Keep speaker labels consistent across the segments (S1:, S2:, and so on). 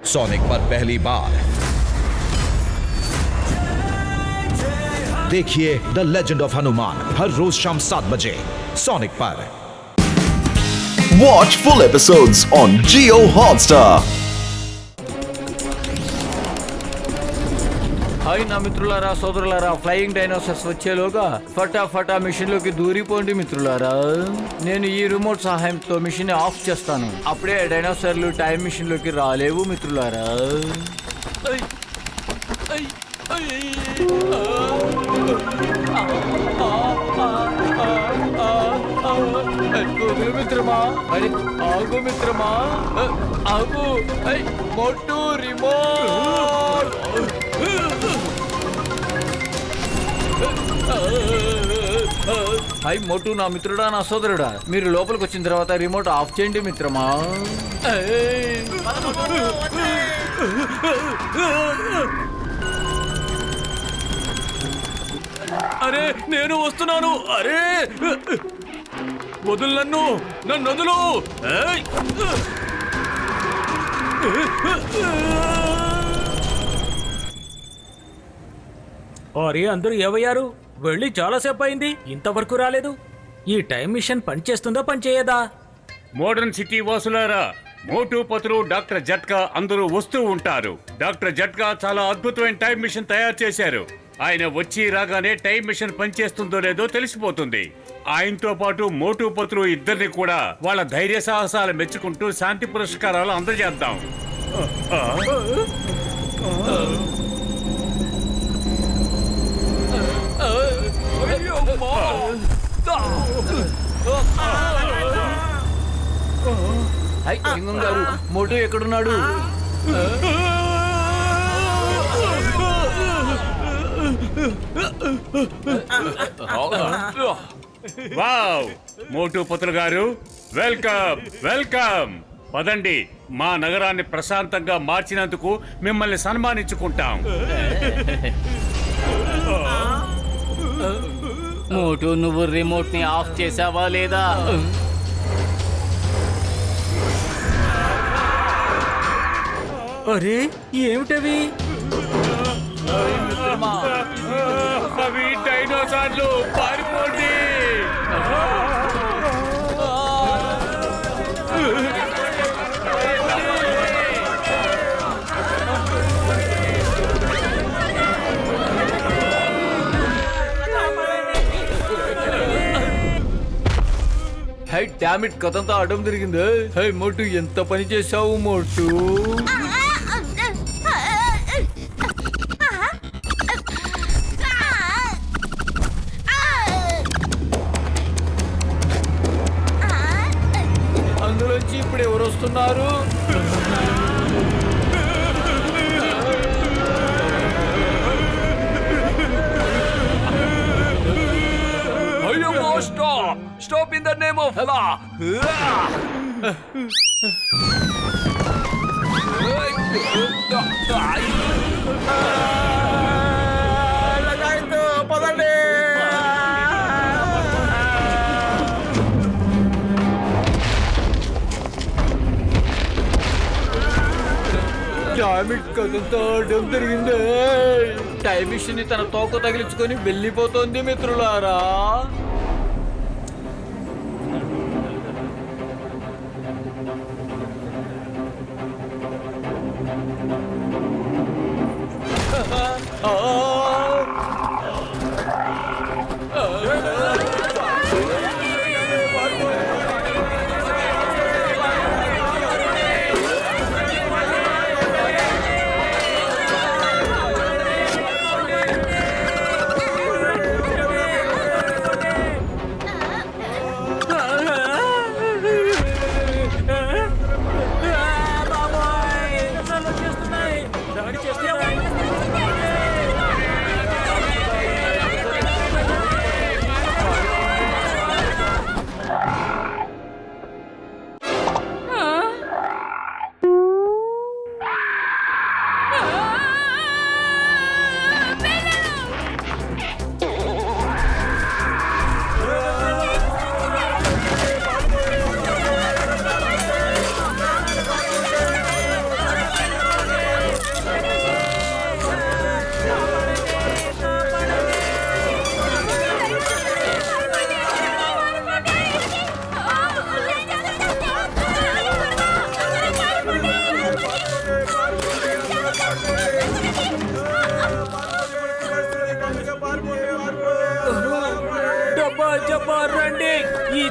S1: Sonic पर पहली बार देखिए द लेजेंड ऑफ हनुमान हर रोज शाम 7 बजे सोनिक पर।
S2: Watch full episodes on Jio Hotstar.
S3: Hi నా మిత్రులారా సోదరులారా, ఫ్లయింగ్ డైనోసార్స్ వచ్చేలోగా ఫటాఫటా మిషన్ లోకి దూరిపోండి మిత్రులారా. నేను ఈ రిమోట్ సహాయంతో మిషన్ ఆఫ్ చేస్తాను. అప్పుడే డైనోసార్లు టైం మిషన్ లోకి రాలేవు మిత్రులారా. మిత్రమా, అరే ఆగు మిత్రమా, ఆగు. మోటు రిమోట్. హాయ్ మోటు, నా మిత్రుడా, నా సోదరుడా, మీరు లోపలికి వచ్చిన తర్వాత రిమోట్ ఆఫ్ చేయండి మిత్రమా. అరే నేను వస్తున్నాను. అరే వదులు నన్ను వదులు.
S4: అరే అందరూ ఏవయ్యారు? వెళ్ళి చాలాసేపు అయింది, ఇంతవరకు రాలేదు. ఈ టైం మిషన్ పనిచేస్తుందా పనిచేయదా?
S5: మోడర్న్ సిటీ వాసులారా, మోటు పతులు, డాక్టర్ జట్కా అందరూ వస్తూ ఉంటారు. డాక్టర్ జట్కా చాలా అద్భుతమైన టైం మిషన్ తయారు చేశారు. ఆయన వచ్చి రాగానే టైం మిషన్ పనిచేస్తుందో లేదో తెలిసిపోతుంది. ఆయనతో పాటు మోటు పతులు ఇద్దరిని కూడా వాళ్ళ ధైర్య సాహసాలు మెచ్చుకుంటూ శాంతి పురస్కారాలు అందజేద్దాం.
S3: లింగం గారు, మోటు ఎక్కడున్నాడు?
S5: వావ్, మోటు పతులు గారు, వెల్కమ్ వెల్కమ్. పదండి, మా నగరాన్ని ప్రశాంతంగా మార్చినందుకు మిమ్మల్ని సన్మానించుకుంటాం.
S3: మోటు, నువ్వు రిమోట్ ని ఆఫ్ చేసావా లేదా?
S4: అరే ఏమిటవి?
S5: అవి డైనోసార్లు, పారిపోండి.
S3: హై డామిట్, కథంతా అడ్డం తిరిగింది. హై మోటు, ఎంత పని చేశావు మోటు? అందులోంచి ఇప్పుడు ఎవరు వస్తున్నారు? Stop in the name of Allah. కథంతా అడ్డం తిరిగింది. టైం మిషన్ ని తన తోక తగిలించుకొని వెళ్ళిపోతుంది మిత్రులారా.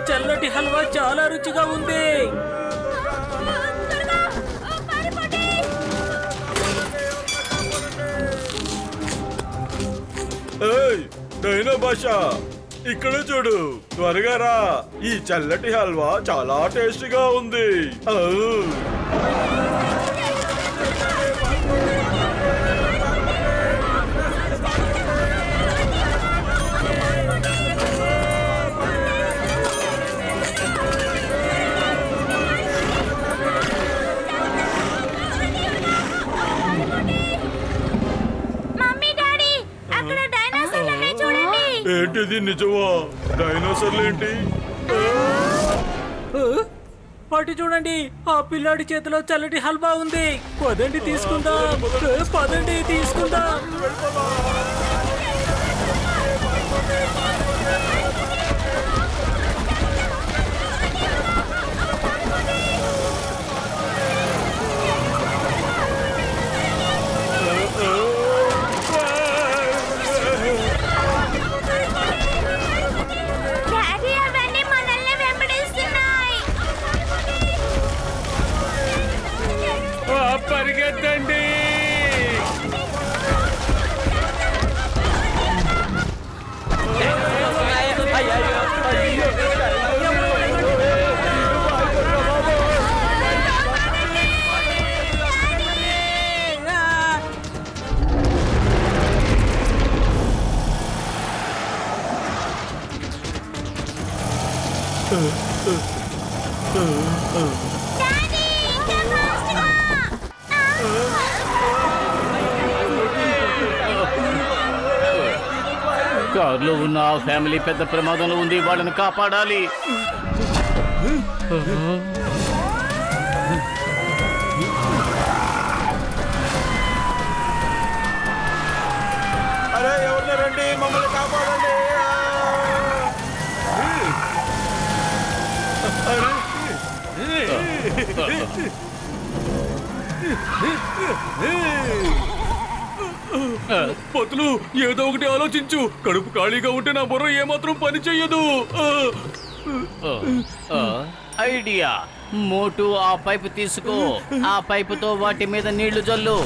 S4: చల్లటి హల్వా చాలా రుచిగా ఉంది.
S6: డైనో బాషా, ఇక్కడ చూడు, త్వరగా రా. ఈ చల్లటి హల్వా చాలా టేస్టీగా ఉంది. ఏంటిది, నిజమా? డైనోసార్లేంటి?
S4: అటు చూడండి, ఆ పిల్లాడి చేతిలో చల్లటి హల్వా ఉంది. పదండి తీసుకుందాం, పదండి తీసుకుందాం.
S5: పరిగెత్తండి. కారులో ఉన్న ఆ ఫ్యామిలీ పెద్ద ప్రమాదంలో ఉంది, వాళ్ళని కాపాడాలి.
S6: అరే ఎవరు రండి, మమ్మల్ని కాపాడండి.
S5: పతులు, ఏదో ఒకటి ఆలోచించు. కడుపు ఖాళీగా ఉంటే నా బుర్ర ఏమాత్రం పని చెయ్యదు. ఐడియా, మోటు ఆ పైపు తీసుకో, ఆ పైపుతో వాటి మీద నీళ్లు జల్లు.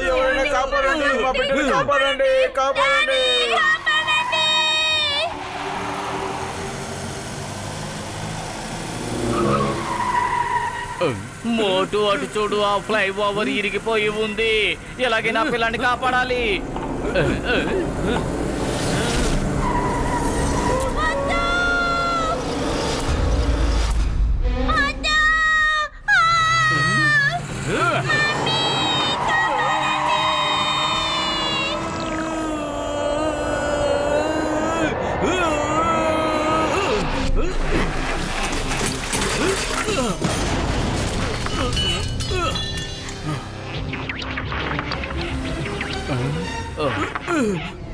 S6: ఎవరైనా కాపాడండి, మా బిడ్డని కాపాడండి, కాపాడండి.
S5: మోటు అటు చూడు, ఆ ఫ్లై ఓవర్ ఇరిగిపోయి ఉంది. ఎలాగైనా పిల్లాన్ని కాపాడాలి.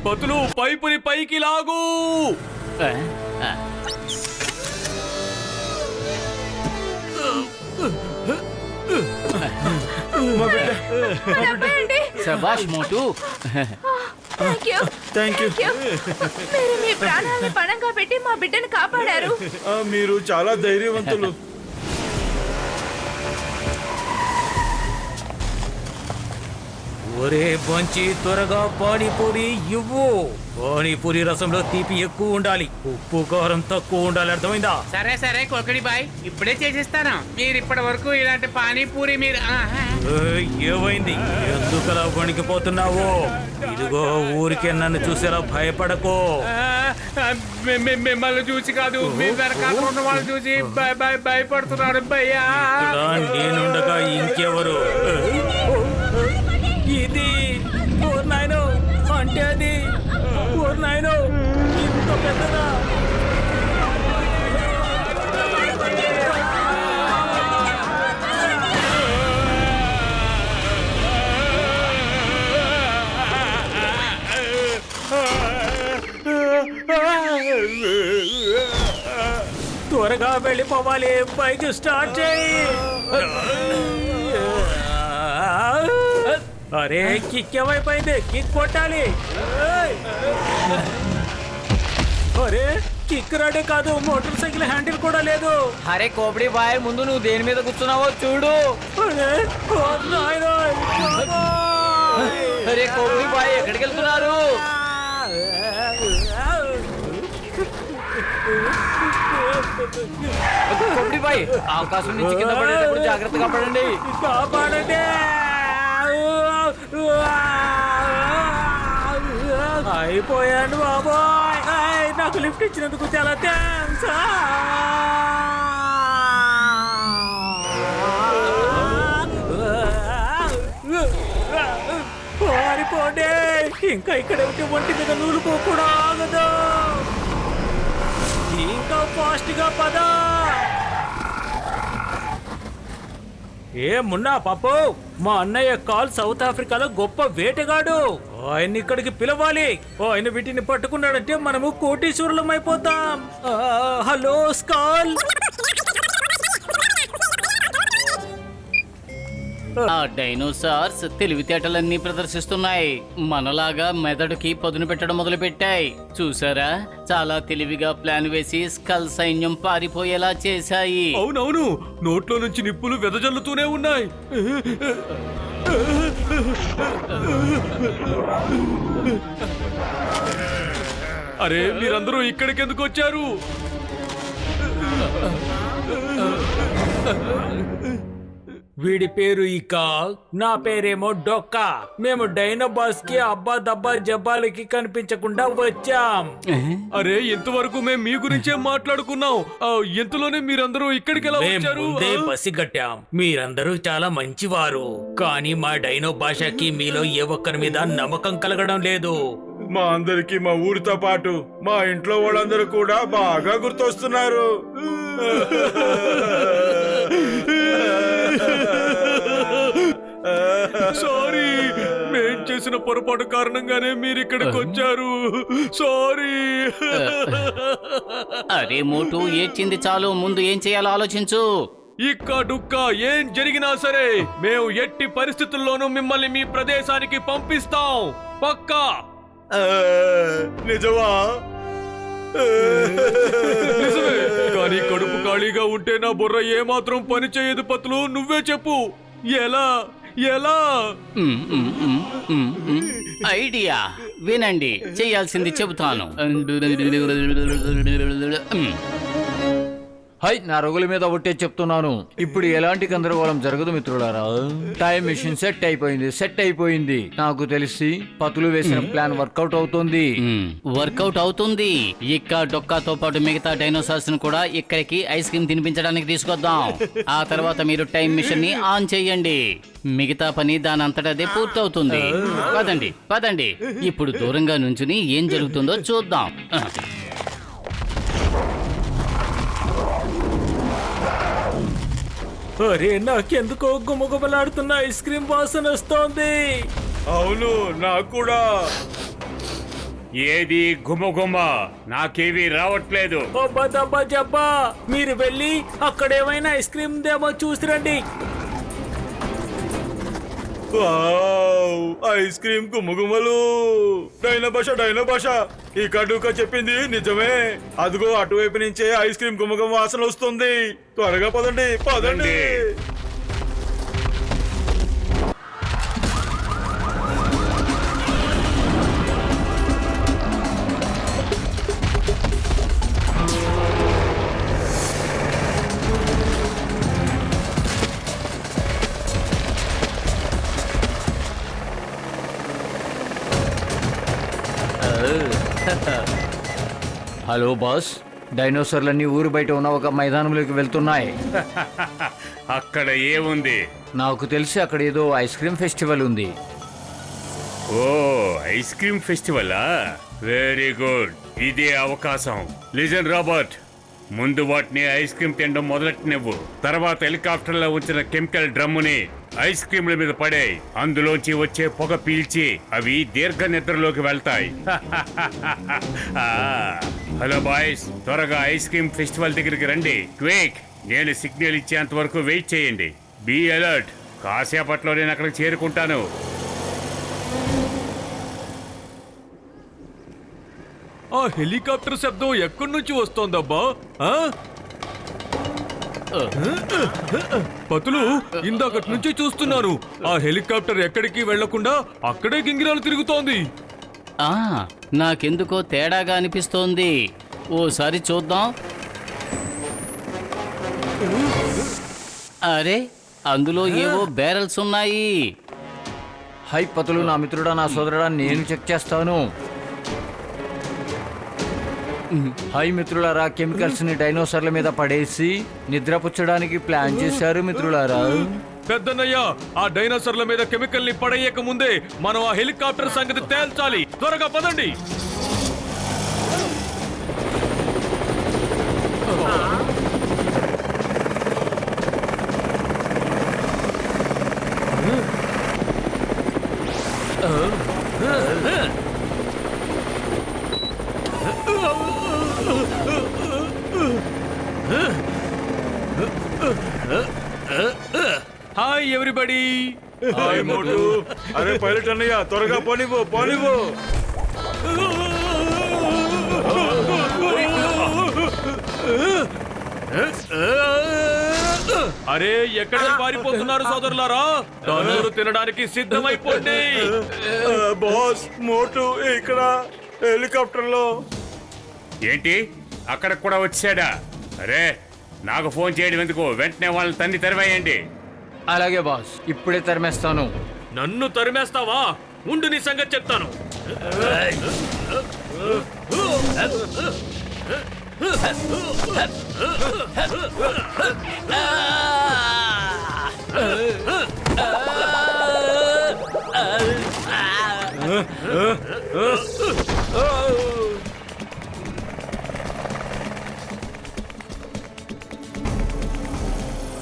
S5: పతులు, పైపుని పైకి లాగు. శభాష్ మోటు.
S6: Thank you.
S7: మీరు మీ ప్రాణాలను పణంగా పెట్టి మా బిడ్డను కాపాడారు.
S6: మీరు చాలా ధైర్యవంతులు.
S4: ఒరే బంచి, త్వరగా పానీపూరి ఇవ్వు. పానీపూరి రసంలో తీపి ఎక్కువ ఉండాలి, ఉప్పు కారం తక్కువ ఉండాలి, అర్థమైందా?
S8: సరే సరే కొకడి బాయ్, ఇప్పుడే చేసిస్తాను. మీరు ఇప్పటి వరకు ఇలాంటి పానీపూరి మీరు
S4: ఏమైంది, ఎందుకలా వణికిపోతున్నావు? ఇదిగో, ఊరికే నన్ను చూసేలా భయపడకు.
S8: మిమ్మల్ని చూసి కాదు, మీ వెనకాల ఉన్న వాళ్ళు చూసి భయపడుతున్నాడు భయ్యా.
S4: నేనుండగా ఇంకెవరు? ఇది ఓర్ నాయనో, అంటే అది ఓర్ నాయనో, ఇంత పెద్ద త్వరగా. త్వరగా వెళ్ళిపోవాలి. బైక్ స్టార్ట్ చేయి. అరే కిక్ ఏమైపోయింది? కిక్ కొట్టాలి. అరే కిక్ రాడే కాదు, మోటార్ సైకిల్ హ్యాండిల్ కూడా లేదు.
S3: అరే కోబడి బాయ్, ముందు నువ్వు దేని మీద కూర్చున్నావో చూడు.
S4: అరే ఓ నాయనా.
S3: అరే కోబడి బాయ్, ఎక్కడికి వెళ్తున్నారు? కోబడి బాయ్, ఆకాశం నుంచి కింద పడేటప్పుడు జాగ్రత్తగా పడండి.
S4: కాపాడండి. అయిపోయాను బాబోయ్. నాకు లిఫ్ట్ ఇచ్చినందుకు చాలా థ్యాంక్స్. పారిపోండి. ఇంకా ఇక్కడ ఉంటే ఒంటి మీద నూలు కూడా ఆగదు. ఇంకా ఫాస్ట్ గా పద. ఏ మున్నా పాపు, మా అన్నయ్య కాల్ సౌత్ ఆఫ్రికాలో గొప్ప వేటగాడు. ఆయన ఇక్కడికి పిలవాలి. ఆయన వీటిని పట్టుకున్నాడంటే మనము కోటీశ్వరులం అయిపోతాం. హలో స్కాల్.
S9: ఆ డైనోసార్స్ తెలివితేటలన్నీ ప్రదర్శిస్తున్నాయి. మనలాగా మెదడుకి పదును పెట్టడం మొదలు పెట్టాయి. చూసారా, చాలా తెలివిగా ప్లాన్ వేసి స్కల్ సైన్యం పారిపోయేలా చేశాయి.
S6: అవునవును, నోట్లో నుంచి నిప్పులు వెదజల్లుతూనే ఉన్నాయి. అరే మీరందరూ ఇక్కడికి ఎందుకు వచ్చారు?
S4: వీడి పేరు ఇక, నా పేరేమో డొక్కా. మేము డైనోబాస్ కి అబ్బా దబ్బా జబ్బాలకి కనిపించకుండా వచ్చాం.
S6: అరే ఇంతవరకు మేము మీ గురించే మాట్లాడుకున్నాం. ఇంతలోనే మీరందరూ ఇక్కడికి ఎలా వచ్చారు?
S4: ముందే పసిగట్టాం, మీరందరూ చాలా మంచివారు. కానీ మా డైనో భాషకి మీలో ఏ ఒక్కరి మీద నమ్మకం కలగడం లేదు.
S6: మా అందరికి మా ఊరితో పాటు మా ఇంట్లో వాళ్ళందరూ కూడా బాగా గుర్తొస్తున్నారు. సారీ, మేం చేసిన పొరపాటు కారణంగానే మీరు ఇక్కడికి వచ్చారు. సారీ.
S9: అరే మోటు, ఏడ్చింది చాలు, ముందు ఏం చేయాలో ఆలోచించు.
S6: ఇక్క డుక్క ఏం జరిగినా సరే మేము ఎట్టి పరిస్థితుల్లోనూ మిమ్మల్ని మీ ప్రదేశానికి పంపిస్తాం. పక్కా. నిజమా? నిజమే, కానీ కడుపు ఖాళీగా ఉంటే నా బుర్ర ఏమాత్రం పని చేయదు. పతులు, నువ్వే చెప్పు, ఎలా ఎలా?
S9: ఐడియా వినండి, చేయాల్సింది చెబుతాను.
S3: హై, నా రొగుల మీద ఒట్టే చెప్తున్నాను, ఇప్పుడు ఎలాంటి గందరగోళం జరగదు మిత్రులారా. టైం మిషన్ సెట్ అయిపోయింది. నాకు తెలిసి పతులు వేసిన ప్లాన్ వర్కౌట్ అవుతుంది.
S9: వర్కౌట్ అవుతుంది. ఇక్క డొక్కాతో పాటు మిగతా డైనోసార్స్ ను కూడా ఇక్కడికి ఐస్ క్రీమ్ తినిపించడానికి తీసుకొద్దాం. ఆ తర్వాత మీరు టైం మిషన్ ని ఆన్ చెయ్యండి. మిగతా పని దాని అంతటదే పూర్తవుతుంది. పదండి పదండి, ఇప్పుడు దూరంగా నుంచుని ఏం జరుగుతుందో చూద్దాం.
S4: అరే నాకెందుకో గుమగుమలాడుతున్న ఐస్ క్రీమ్ వాసన వస్తోంది.
S6: అవును, నాకు కూడా.
S5: ఏది గుమగుమ? నాకేవి రావట్లేదు.
S4: అబ్బా దబ్బా జబ్బా, మీరు వెళ్ళి అక్కడ ఏమైనా ఐస్ క్రీమ్ దేమో చూసిరండి.
S6: ఐస్ క్రీమ్ గుమగుమలు. డైనో భాష ఈ కడుక చెప్పింది నిజమే. అదిగో అటువైపు నుంచే ఐస్ క్రీమ్ గుమగుమ వాసన వస్తుంది. త్వరగా పదండి పదండి.
S3: హలో బాస్, డైనోసార్లన్నీ ఊరు బయట ఉన్న ఒక మైదానంలోకి వెళ్తున్నాయి.
S5: అక్కడ ఏముంది?
S3: నాకు తెలిసి అక్కడ ఏదో ఐస్ క్రీమ్ ఫెస్టివల్ ఉంది.
S5: ఓ, ఐస్ క్రీమ్ ఫెస్టివలా? Very good. ఇదే అవకాశం. లిజన్ రాబర్ట్, ముందు వాటిని ఐస్ క్రీమ్ తినడం మొదలెట్టినవ్వు. తర్వాత హెలికాప్టర్లో ఉంచిన కెమికల్ డ్రమ్ముని ఐస్ క్రీమ్ల మీద పడే, అందులోంచి వచ్చే పొగ పీల్చి అవి దీర్ఘ నిద్రలోకి వెళ్తాయి. హలో బాయ్స్, త్వరగా ఐస్ క్రీమ్ ఫెస్టివల్ దగ్గరికి రండి. క్విక్, నేను సిగ్నల్ ఇచ్చేంత వరకు వెయిట్ చేయండి. Be alert. కాసేపట్లో నేను అక్కడికి చేరుకుంటాను.
S6: ఆ హెలికాప్టర్ శబ్దం ఎక్కడి నుంచి వస్తోందబ్బా? పతులు, ఇందాకటి నుంచి చూస్తున్నాను. ఆ హెలికాప్టర్ ఎక్కడికి వెళ్లకుండా అక్కడే గింగిరాలు తిరుగుతోంది.
S9: నాకెందుకో తేడాగా అనిపిస్తోంది. ఓసారి చూద్దాం. అరే, అందులో ఏవో బ్యారెల్స్ ఉన్నాయి.
S3: హై పతులు, నా మిత్రుడా, నా సోదరుడా, నేను చెక్ చేస్తాను. హై మిత్రులారా, కెమికల్స్ ని డైనోసార్ల మీద పడేసి నిద్రపుచ్చడానికి ప్లాన్ చేశారు మిత్రులారా.
S6: పెద్దన్నయ్య, ఆ డైనోసార్ల మీద కెమికల్ ని పడేయక ముందే మనం ఆ హెలికాప్టర్ సంగతి తేల్చాలి. త్వరగా పదండి. Hi everybody. హాయ్ మోటు. అరే పైలట్ అన్నయ్య, త్వరగా పోనివ్వు పోనివ్వు. అరే, ఎక్కడికి పారిపోతున్నారు సోదరులారా? తనూరు తినడానికి సిద్ధమైపోండి. బాస్, మోటు ఇక్కడ హెలికాప్టర్ లో.
S5: ఏంటి, అక్కడ కూడా వచ్చాడా? అరే, నాకు ఫోన్ చేయడం ఎందుకు? వెంటనే వాళ్ళని తన్ని తెరవేయండి.
S3: అలాగే బాస్, ఇప్పుడే తరిమేస్తాను.
S6: నన్ను తరిమేస్తావా? ఉండు, నీ సంగతి చెప్తాను.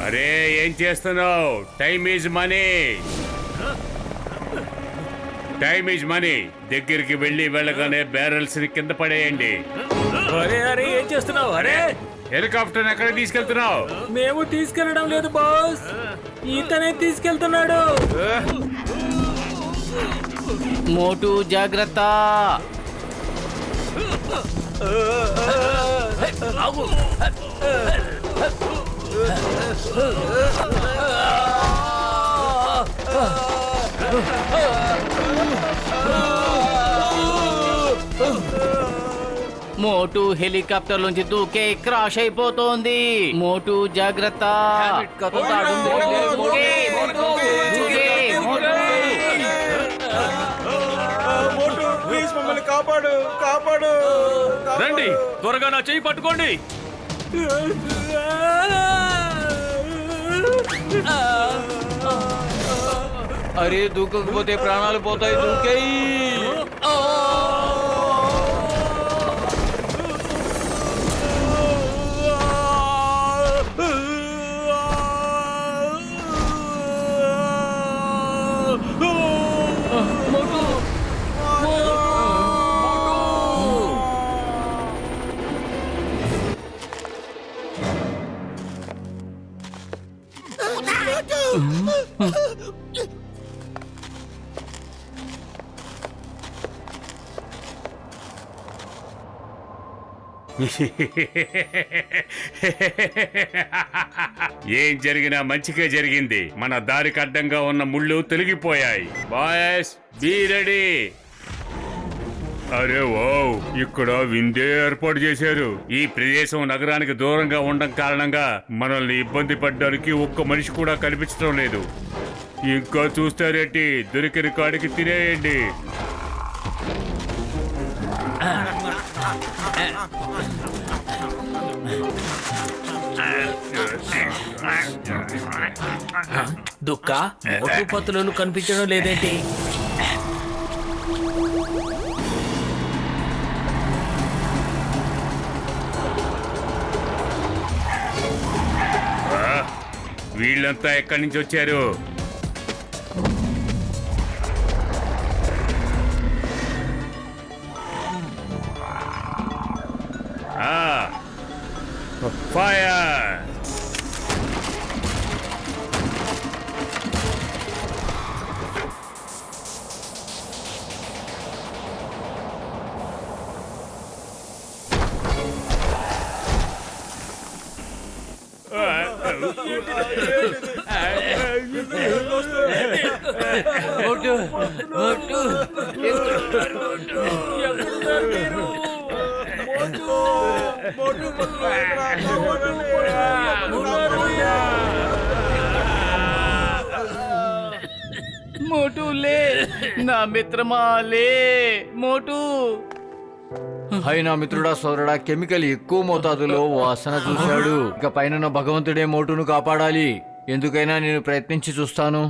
S5: అరే, ఏం చేస్తున్నావు? Time is money. Time is money. దగ్గరికి వెళ్ళగానే బ్యారెల్స్ ని కింద పడేయండి.
S4: అరే అరే, ఏం చేస్తున్నావు? అరే,
S5: హెలికాప్టర్ ఎక్కడ తీసుకెళ్తున్నావు?
S4: మేము తీసుకెళ్ళడం లేదు బాస్, ఈతనే తీసుకెళ్తున్నాడు.
S9: మోటు జాగ్రత్త. మోటు హెలికాప్టర్ నుంచి దూకే క్రాష్ అయిపోతోంది. మోటు జాగ్రత్త.
S6: ప్లీజ్ మమ్మల్ని కాపాడు కాపాడు. రండి, త్వరగా నా చెయ్యి పట్టుకోండి.
S3: అరే, దూకకపోతే ప్రాణాలు పోతాయి. దూకేయి.
S5: ఏం జరిగినా మంచిగా జరిగింది. మన దారికి అడ్డంగా ఉన్న ముళ్ళు తొలగిపోయాయి. Boys, be ready. అరే ఓ, ఇక్కడ విందే ఏర్పాటు చేశారు. ఈ ప్రదేశం నగరానికి దూరంగా ఉండడం కారణంగా మనల్ని ఇబ్బంది పడ్డానికి ఒక్క మనిషి కూడా కనిపించడం లేదు. ఇంకా చూస్తారేంటి? దొరికిన కాడికి తినేయండి.
S4: దుక్క, మోటు పతులను కనిపించడం లేదేంటి?
S5: వీళ్ళంతా ఎక్కడి నుంచి వచ్చారు? ఫైర్!
S3: మోటు, మోటు,
S9: మోటు లే, నా మిత్రమా లే, మోటు.
S3: అయినా మిత్రుడా సోదరుడా కెమికల్ ఎక్కువ మోతాదులో వాసన చూశాడు. ఇక పైన భగవంతుడే మోటును కాపాడాలి. ఎందుకైనా నేను ప్రయత్నించి చూస్తాను.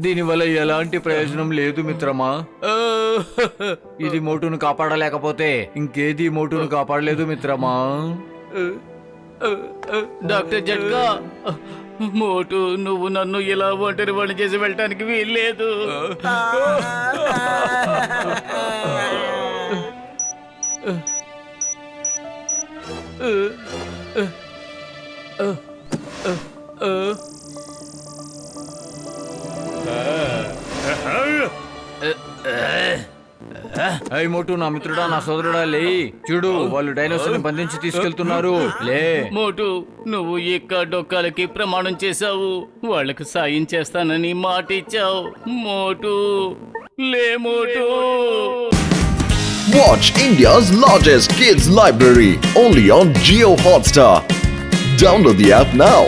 S3: దీనివల్ల ఎలాంటి ప్రయోజనం లేదు మిత్రమా. ఇది మోటును కాపాడలేకపోతే ఇంకేది మోటును కాపాడలేదు మిత్రమా.
S9: డాక్టర్ జట్కా, మోటు నువ్వు నన్ను ఇలా ఒంటరి వాడిని చేసి వెళ్ళటానికి వీల్లేదు.
S3: అయ్యి మోటు, నా మిత్రుడా, నా సోదరుడా లే. చూడు, వాళ్ళు డైనోసార్ ని బంధించి తీసుకెళ్తున్నారు. లే
S9: మోటు, నువ్వు ఇక్క డొక్కాలకి ప్రమాణం చేశావు, వాళ్ళకు సాయం చేస్తానని మాట ఇచ్చావు. మోటు లే మోటు.
S2: Watch India's largest kids library only on Jio Hotstar. Download the app now.